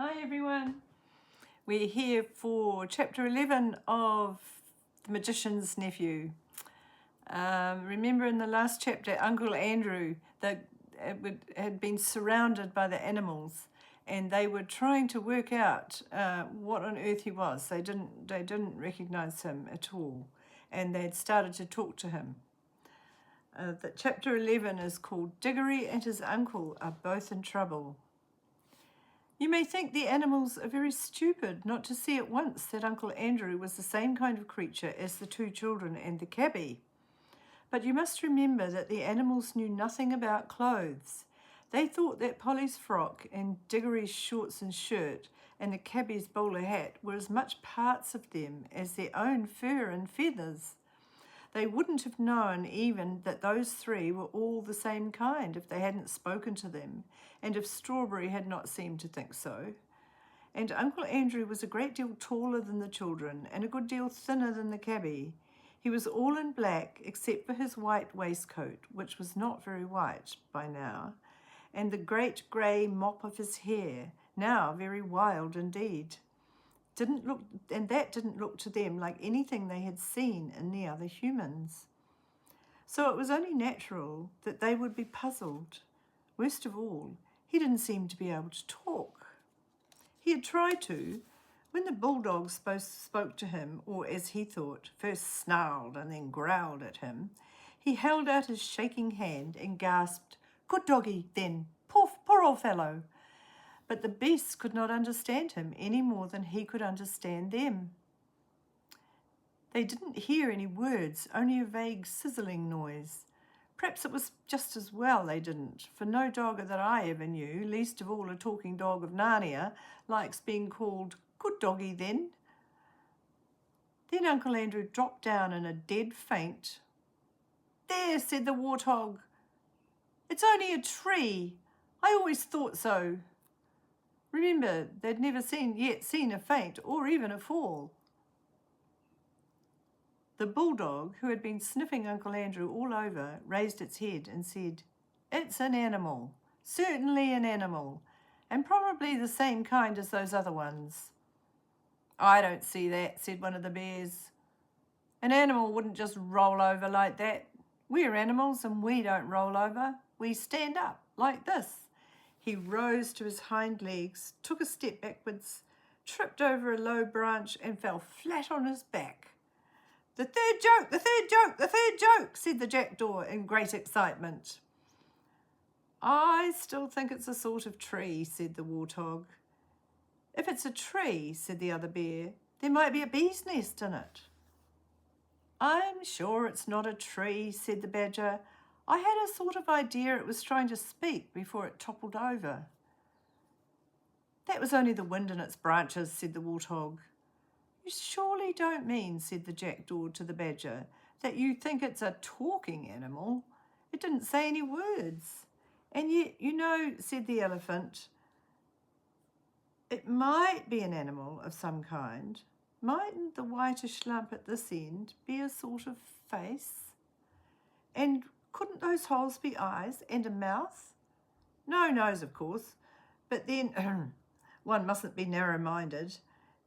Hi everyone. We're here for chapter 11 of The Magician's Nephew. Remember in the last chapter, Uncle Andrew had been surrounded by the animals, and they were trying to work out what on earth he was. They didn't recognize him at all, and they'd started to talk to him. The chapter 11 is called Digory and his uncle are both in trouble. You may think the animals are very stupid not to see at once that Uncle Andrew was the same kind of creature as the two children and the cabbie. But you must remember that the animals knew nothing about clothes. They thought that Polly's frock and Digory's shorts and shirt and the cabbie's bowler hat were as much parts of them as their own fur and feathers. They wouldn't have known even that those three were all the same kind if they hadn't spoken to them, and if Strawberry had not seemed to think so. And Uncle Andrew was a great deal taller than the children, and a good deal thinner than the cabbie. He was all in black, except for his white waistcoat, which was not very white by now, and the great grey mop of his hair, now very wild indeed. Didn't look to them like anything they had seen in the other humans. So it was only natural that they would be puzzled. Worst of all, he didn't seem to be able to talk. He had tried to. When the bulldogs spoke to him, or as he thought, first snarled and then growled at him, he held out his shaking hand and gasped, "Good doggy, then, poor old fellow." But the beasts could not understand him any more than he could understand them. They didn't hear any words, only a vague sizzling noise. Perhaps it was just as well they didn't, for no dog that I ever knew, least of all a talking dog of Narnia, likes being called "Good doggy, then." Then Uncle Andrew dropped down in a dead faint. "There," said the warthog. "It's only a tree. I always thought so." Remember, they'd never yet seen a faint or even a fall. The bulldog, who had been sniffing Uncle Andrew all over, raised its head and said, "It's an animal, certainly an animal, and probably the same kind as those other ones." "I don't see that," said one of the bears. "An animal wouldn't just roll over like that. We're animals and we don't roll over. We stand up like this." He rose to his hind legs, took a step backwards, tripped over a low branch and fell flat on his back. "The third joke, the third joke, the third joke," said the jackdaw in great excitement. "I still think it's a sort of tree," said the warthog. "If it's a tree," said the other bear, "there might be a bee's nest in it." "I'm sure it's not a tree," said the badger. "I had a sort of idea it was trying to speak before it toppled over." "That was only the wind in its branches," said the warthog. "You surely don't mean," said the jackdaw to the badger, "that you think it's a talking animal? It didn't say any words. And yet, you know," said the elephant, "it might be an animal of some kind. Mightn't the whitish lump at this end be a sort of face? And couldn't those holes be eyes and a mouth? No nose, of course, but then one mustn't be narrow-minded.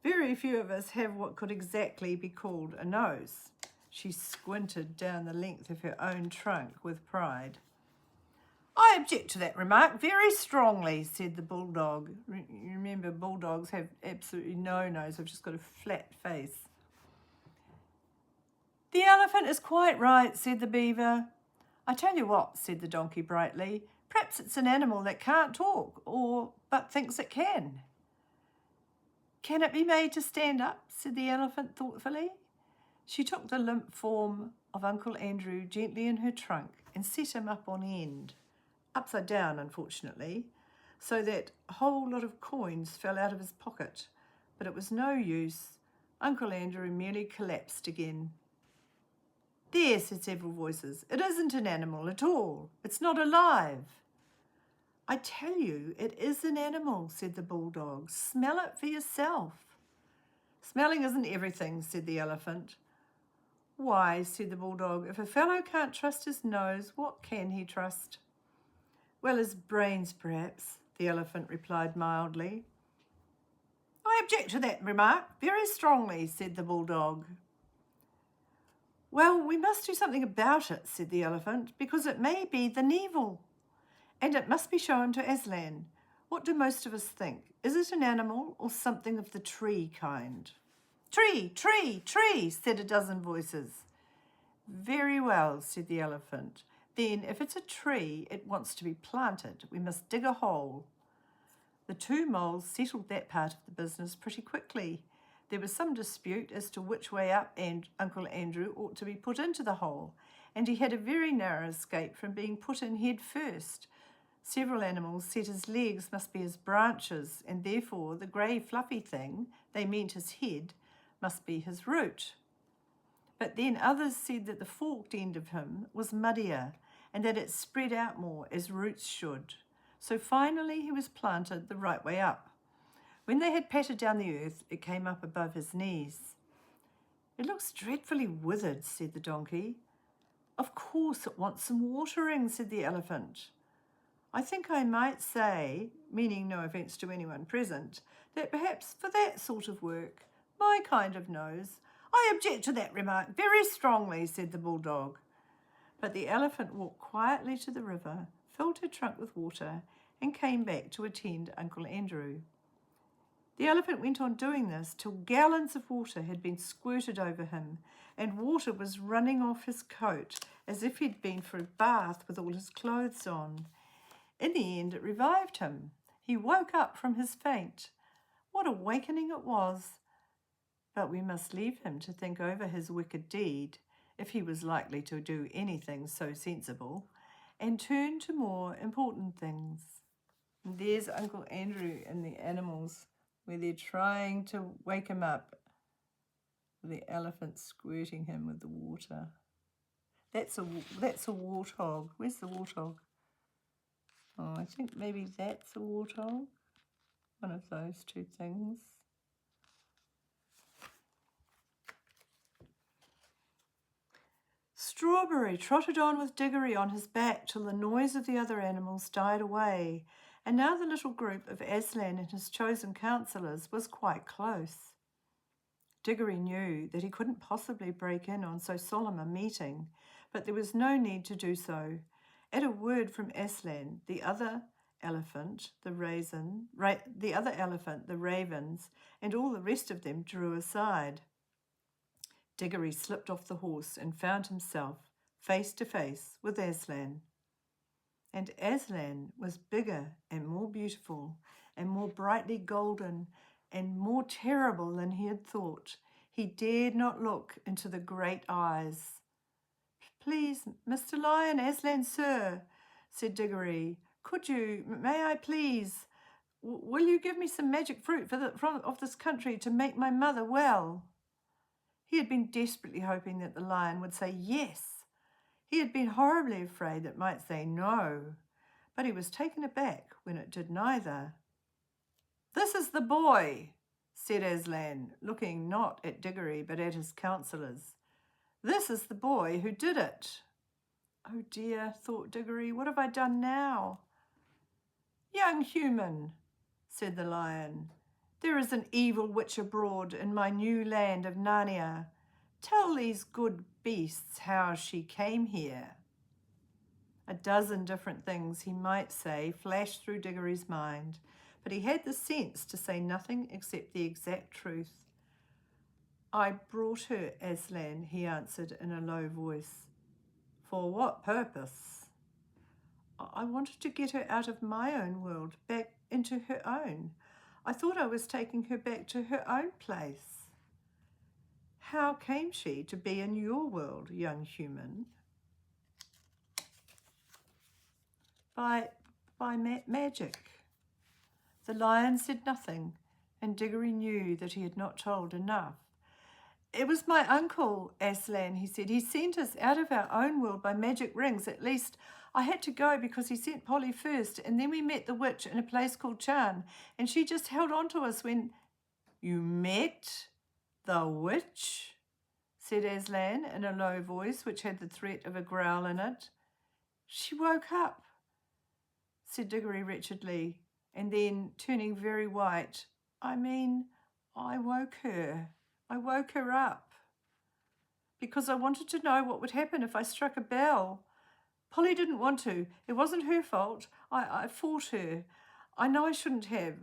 Very few of us have what could exactly be called a nose." She squinted down the length of her own trunk with pride. "I object to that remark very strongly," said the bulldog. You remember, bulldogs have absolutely no nose, they've just got a flat face. "The elephant is quite right," said the beaver. "I tell you what," said the donkey brightly, "perhaps it's an animal that can't talk, but thinks it can." "Can it be made to stand up?" said the elephant thoughtfully. She took the limp form of Uncle Andrew gently in her trunk and set him up on end, upside down unfortunately, so that a whole lot of coins fell out of his pocket, but it was no use. Uncle Andrew merely collapsed again. "There," said several voices, "it isn't an animal at all. It's not alive." "I tell you, it is an animal," said the bulldog. "Smell it for yourself." "Smelling isn't everything," said the elephant. "Why," said the bulldog, "if a fellow can't trust his nose, what can he trust?" "Well, his brains, perhaps," the elephant replied mildly. I object to that remark very strongly, said the bulldog. Well, we must do something about it, said the elephant, because it may be the Neville, and it must be shown to Aslan. What do most of us think? Is it an animal or something of the tree kind? Tree, tree, tree, said a dozen voices. Very well, said the elephant. Then, if it's a tree, it wants to be planted. We must dig a hole. The two moles settled that part of the business pretty quickly. There was some dispute as to which way up and Uncle Andrew ought to be put into the hole, and he had a very narrow escape from being put in head first. Several animals said his legs must be his branches, and therefore the grey fluffy thing, they meant his head, must be his root. But then others said that the forked end of him was muddier, and that it spread out more as roots should. So finally he was planted the right way up. When they had patted down the earth, it came up above his knees. It looks dreadfully withered, said the donkey. Of course it wants some watering, said the elephant. I think I might say, meaning no offence to anyone present, that perhaps for that sort of work, my kind of nose. I object to that remark very strongly, said the bulldog. But the elephant walked quietly to the river, filled her trunk with water, and came back to attend Uncle Andrew. The elephant went on doing this till gallons of water had been squirted over him, and water was running off his coat as if he'd been for a bath with all his clothes on. In the end, it revived him. He woke up from his faint. What awakening it was! But we must leave him to think over his wicked deed, if he was likely to do anything so sensible, and turn to more important things. And there's Uncle Andrew and the animals, where they're trying to wake him up, the elephant squirting him with the water. That's a warthog. Where's the warthog? Oh, I think maybe that's a warthog. One of those two things. Strawberry trotted on with Digory on his back till the noise of the other animals died away, and now the little group of Aslan and his chosen counsellors was quite close. Digory knew that he couldn't possibly break in on so solemn a meeting, but there was no need to do so. At a word from Aslan, the other elephant, the ravens, and all the rest of them drew aside. Digory slipped off the horse and found himself face to face with Aslan. And Aslan was bigger and more beautiful and more brightly golden and more terrible than he had thought. He dared not look into the great eyes. Please, Mr. Lion, Aslan, sir, said Digory, may I please, will you give me some magic fruit of this country to make my mother well? He had been desperately hoping that the lion would say yes. He had been horribly afraid that it might say no, but he was taken aback when it did neither. This is the boy, said Aslan, looking not at Digory but at his counsellors. This is the boy who did it. Oh dear, thought Digory, what have I done now? Young human, said the lion, there is an evil witch abroad in my new land of Narnia. Tell these good beasts how she came here. A dozen different things he might say flashed through Digory's mind, but he had the sense to say nothing except the exact truth. I brought her, Aslan, he answered in a low voice. For what purpose? I wanted to get her out of my own world, back into her own. I thought I was taking her back to her own place. How came she to be in your world, young human? By magic. The lion said nothing, and Digory knew that he had not told enough. It was my uncle, Aslan, he said. He sent us out of our own world by magic rings. At least I had to go because he sent Polly first, and then we met the witch in a place called Charn, and she just held on to us when... You met the witch? Said Aslan in a low voice which had the threat of a growl in it. She woke up, said Digory wretchedly, and then, turning very white, I mean, I woke her. I woke her up because I wanted to know what would happen if I struck a bell. Polly didn't want to. It wasn't her fault. I fought her. I know I shouldn't have.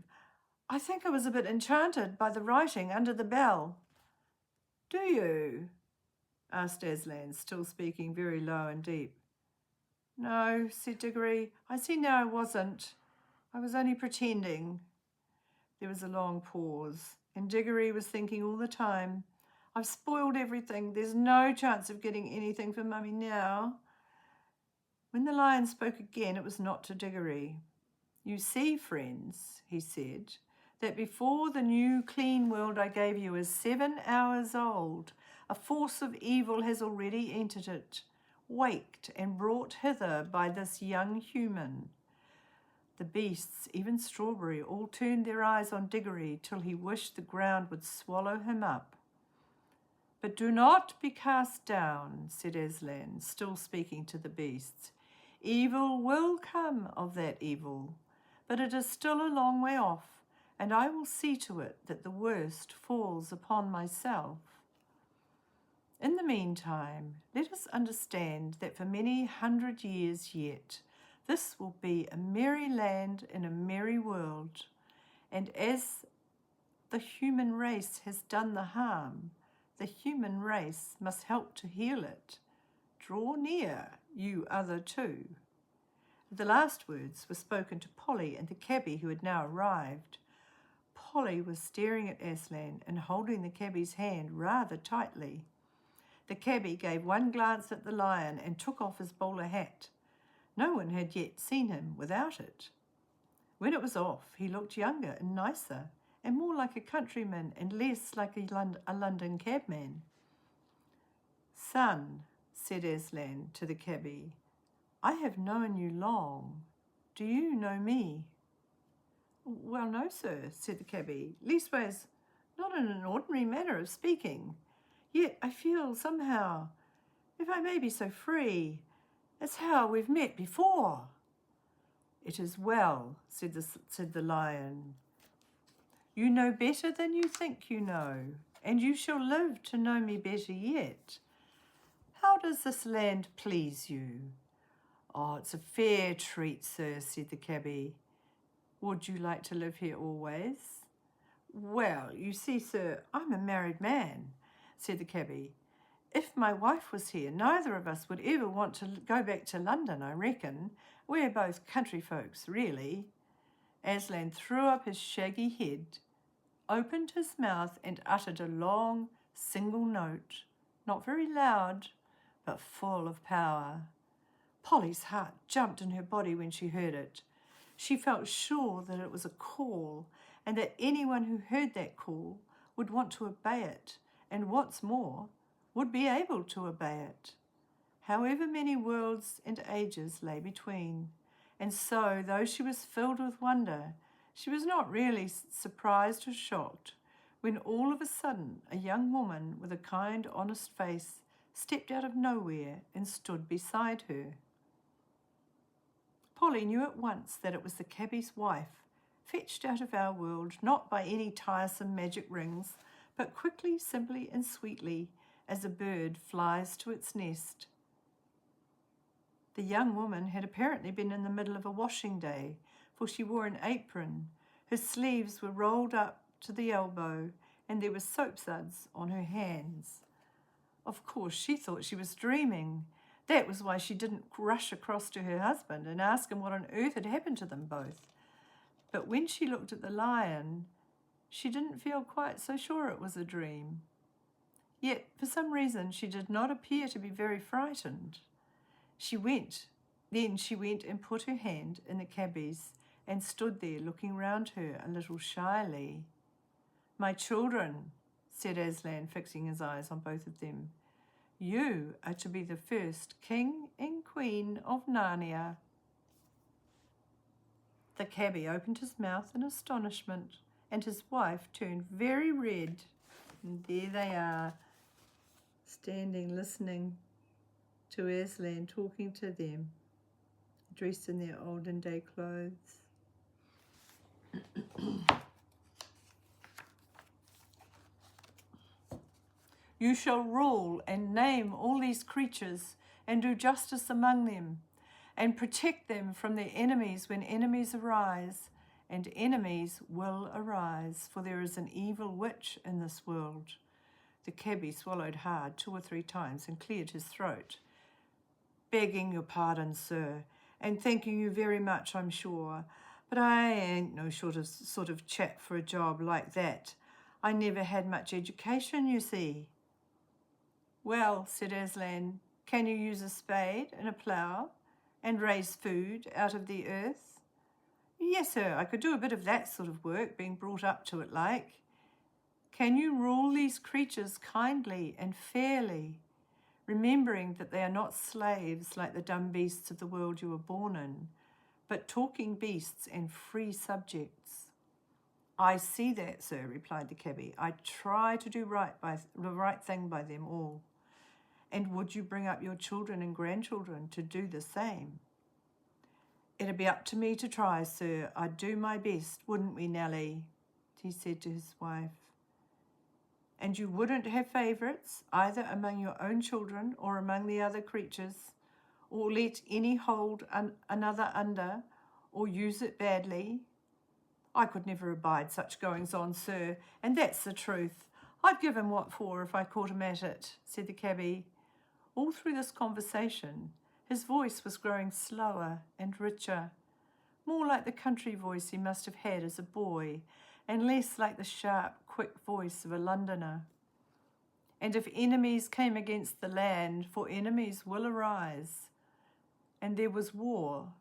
I think I was a bit enchanted by the writing under the bell. Do you? Asked Aslan, still speaking very low and deep. No, said Digory. I see now I wasn't. I was only pretending. There was a long pause, and Digory was thinking all the time, I've spoiled everything. There's no chance of getting anything for Mummy now. When the lion spoke again, it was not to Digory. You see, friends, he said, that before the new clean world I gave you is 7 hours old, a force of evil has already entered it, waked and brought hither by this young human. The beasts, even Strawberry, all turned their eyes on Digory till he wished the ground would swallow him up. But do not be cast down, said Aslan, still speaking to the beasts. Evil will come of that evil, but it is still a long way off, and I will see to it that the worst falls upon myself. In the meantime, let us understand that for many 100 years yet, this will be a merry land in a merry world, and as the human race has done the harm, the human race must help to heal it. Draw near, you other two. The last words were spoken to Polly and the cabbie who had now arrived. Polly was staring at Aslan and holding the cabbie's hand rather tightly. The cabbie gave one glance at the lion and took off his bowler hat. No one had yet seen him without it. When it was off, he looked younger and nicer, and more like a countryman and less like a London cabman. Son, said Aslan to the cabbie, I have known you long. Do you know me? Well, no, sir, said the cabbie. Leastways, not in an ordinary manner of speaking. Yet I feel somehow, if I may be so free, as how we've met before. It is well, said the lion. You know better than you think you know, and you shall live to know me better yet. How does this land please you? Oh, it's a fair treat, sir, said the cabbie. Would you like to live here always? Well, you see, sir, I'm a married man, said the cabbie. If my wife was here, neither of us would ever want to go back to London, I reckon. We're both country folks, really. Aslan threw up his shaggy head, opened his mouth and uttered a long, single note, not very loud, but full of power. Polly's heart jumped in her body when she heard it. She felt sure that it was a call, and that anyone who heard that call would want to obey it, and what's more, would be able to obey it, however many worlds and ages lay between. And so, though she was filled with wonder, she was not really surprised or shocked when all of a sudden a young woman with a kind, honest face stepped out of nowhere and stood beside her. Polly knew at once that it was the cabbie's wife, fetched out of our world not by any tiresome magic rings, but quickly, simply and sweetly, as a bird flies to its nest. The young woman had apparently been in the middle of a washing day, for she wore an apron. Her sleeves were rolled up to the elbow, and there were soapsuds on her hands. Of course, she thought she was dreaming. That was why she didn't rush across to her husband and ask him what on earth had happened to them both. But when she looked at the lion, she didn't feel quite so sure it was a dream. Yet, for some reason, she did not appear to be very frightened. Then she went and put her hand in the cabbie's and stood there looking round her a little shyly. My children, said Aslan, fixing his eyes on both of them, you are to be the first king and queen of Narnia. The cabbie opened his mouth in astonishment, and his wife turned very red. And there they are, standing listening to Aslan talking to them, dressed in their olden day clothes. You shall rule and name all these creatures and do justice among them and protect them from their enemies when enemies arise. And enemies will arise, for there is an evil witch in this world. The cabbie swallowed hard 2 or 3 times and cleared his throat. Begging your pardon, sir, and thanking you very much, I'm sure, but I ain't no sort of chap for a job like that. I never had much education, you see. Well, said Aslan, can you use a spade and a plough and raise food out of the earth? Yes, sir, I could do a bit of that sort of work, being brought up to it like. Can you rule these creatures kindly and fairly, remembering that they are not slaves like the dumb beasts of the world you were born in, but talking beasts and free subjects? I see that, sir, replied the cabbie. I try to do the right thing by them all. And would you bring up your children and grandchildren to do the same? It'd be up to me to try, sir. I'd do my best, wouldn't we, Nellie? He said to his wife. And you wouldn't have favourites, either among your own children or among the other creatures, or let any hold another under, or use it badly? I could never abide such goings-on, sir, and that's the truth. I'd give him what for if I caught him at it, said the cabbie. All through this conversation, his voice was growing slower and richer, more like the country voice he must have had as a boy, and less like the sharp, quick voice of a Londoner. And if enemies came against the land, for enemies will arise, and there was war,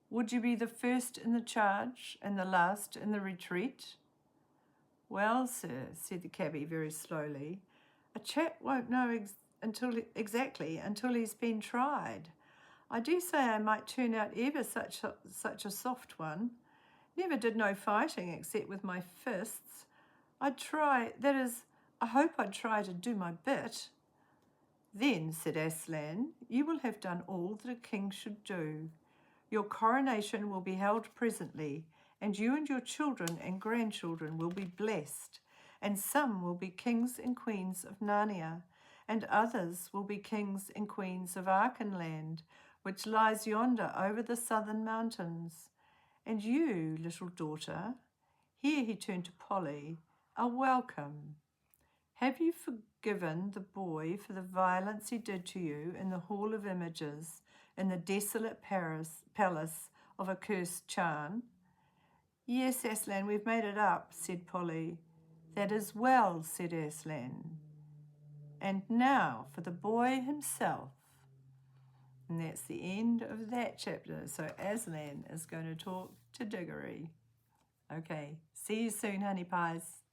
would you be the first in the charge and the last in the retreat? Well, sir, said the cabbie very slowly, a chap won't know until he's been tried. I do say I might turn out ever such a soft one. Never did no fighting except with my fists. I hope I'd try to do my bit. Then, said Aslan, you will have done all that a king should do. Your coronation will be held presently, and you and your children and grandchildren will be blessed, and some will be kings and queens of Narnia, and others will be kings and queens of Archenland, which lies yonder over the southern mountains. And you, little daughter, here he turned to Polly, are welcome. Have you forgiven the boy for the violence he did to you in the Hall of Images, in the desolate palace of accursed Chan? Yes, Aslan, we've made it up, said Polly. That is well, said Aslan. And now for the boy himself. And that's the end of that chapter. So Aslan is going to talk to Digory. Okay, see you soon, honey pies.